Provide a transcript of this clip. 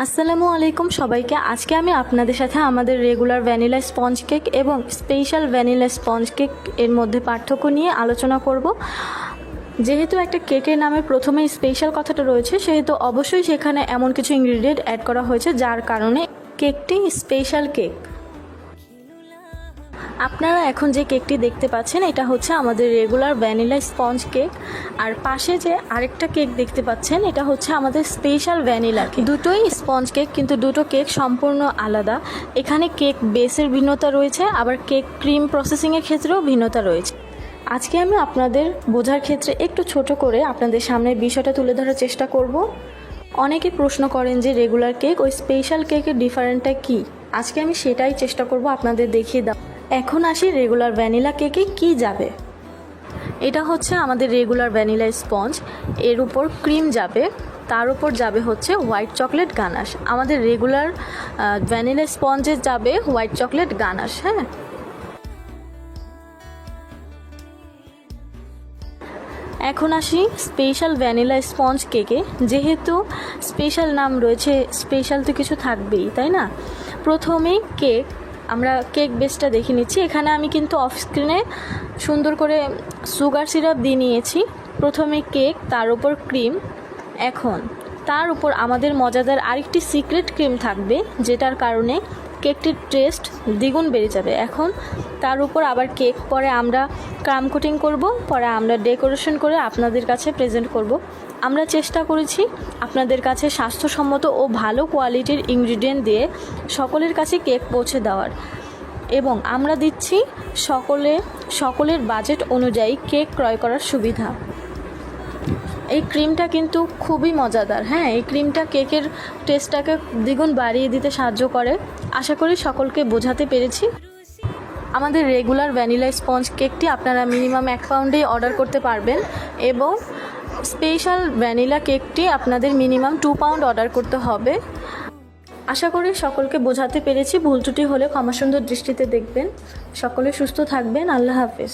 আসসালামু আলাইকুম সবাইকে। আজকে আমি আপনাদের সাথে আমাদের রেগুলার ভ্যানিলা স্পঞ্জ কেক এবং স্পেশাল ভ্যানিলা স্পঞ্জ কেক এর মধ্যে পার্থক্য নিয়ে আলোচনা করব। যেহেতু একটা কেকের নামে প্রথমেই স্পেশাল কথাটা রয়েছে, সেহেতু অবশ্যই সেখানে এমন কিছু ইনগ্রিডিয়েন্ট অ্যাড করা হয়েছে যার কারণে কেকটি স্পেশাল কেক। আপনারা এখন যে কেকটি দেখতে পাচ্ছেন এটা হচ্ছে আমাদের রেগুলার ভ্যানিলা স্পঞ্জ কেক, আর পাশে যে আরেকটা কেক দেখতে পাচ্ছেন এটা হচ্ছে আমাদের স্পেশাল ভ্যানিলা কেক। দুটোই স্পঞ্জ কেক, কিন্তু দুটো কেক সম্পূর্ণ আলাদা। এখানে কেক বেসের ভিন্নতা রয়েছে, আবার কেক ক্রিম প্রসেসিংয়ের ক্ষেত্রেও ভিন্নতা রয়েছে। আজকে আমি আপনাদের বোঝার ক্ষেত্রে একটু ছোট করে আপনাদের সামনে বিষয়টা তুলে ধরার চেষ্টা করব। অনেকে প্রশ্ন করেন যে রেগুলার কেক ও স্পেশাল কেকের ডিফারেন্টটা কী। আজকে আমি সেটাই চেষ্টা করব আপনাদের দেখিয়ে দাও। এখন আসি রেগুলার ভ্যানিলা কেকে কি যাবে। এটা হচ্ছে আমাদের রেগুলার ভ্যানিলা স্পঞ্জ, এর উপর ক্রিম যাবে, তার উপর যাবে হচ্ছে হোয়াইট চকলেট গানাশ। আমাদের রেগুলার ভ্যানিলা স্পঞ্জে যাবে হোয়াইট চকলেট গানাশ। হ্যাঁ, এখন আসি স্পেশাল ভ্যানিলা স্পঞ্জ কেকে। যেহেতু স্পেশাল নাম রয়েছে, স্পেশাল তো কিছু থাকবেই, তাই না? প্রথমেই আমরা কেক বেসটা দেখে নিচ্ছি। এখানে আমি কিন্তু অফ স্ক্রিনে সুন্দর করে সুগার সিরাপ দিয়ে নিয়েছি। প্রথমে কেক, তার উপর ক্রিম, এখন তার উপর আমাদের মজাদার আরেকটি সিক্রেট ক্রিম থাকবে, যেটার কারণে কেকটির টেস্ট দ্বিগুণ বেড়ে যাবে। এখন তার উপর আবার কেক, পরে আমরা ক্রাম কোটিং করব, পরে আমরা ডেকোরেশন করে আপনাদের কাছে প্রেজেন্ট করব। আমরা চেষ্টা করেছি আপনাদের কাছে স্বাস্থ্যসম্মত ও ভালো কোয়ালিটির ইনগ্রিডিয়েন্ট দিয়ে সকলের কাছে কেক পৌঁছে দেওয়ার, এবং আমরা দিচ্ছি সকলের বাজেট অনুযায়ী কেক ক্রয় করার সুবিধা। এই ক্রিমটা কিন্তু খুবই মজাদার। হ্যাঁ, এই ক্রিমটা কেকের টেস্টটাকে দ্বিগুণ বাড়িয়ে দিতে সাহায্য করে। আশা করি সকলকে বোঝাতে পেরেছি। আমাদের রেগুলার ভ্যানিলা স্পঞ্জ কেকটি আপনারা মিনিমাম 1 পাউন্ডেই অর্ডার করতে পারবেন, এবং স্পেশাল ভ্যানিলা কেকটি আপনাদের মিনিমাম 2 পাউন্ড অর্ডার করতে হবে। আশা করি সকলকে বোঝাতে পেরেছি। ভুল ত্রুটি হলে ক্ষমাসুন্দর দৃষ্টিতে দেখবেন। সকলে সুস্থ থাকবেন। আল্লাহ হাফেজ।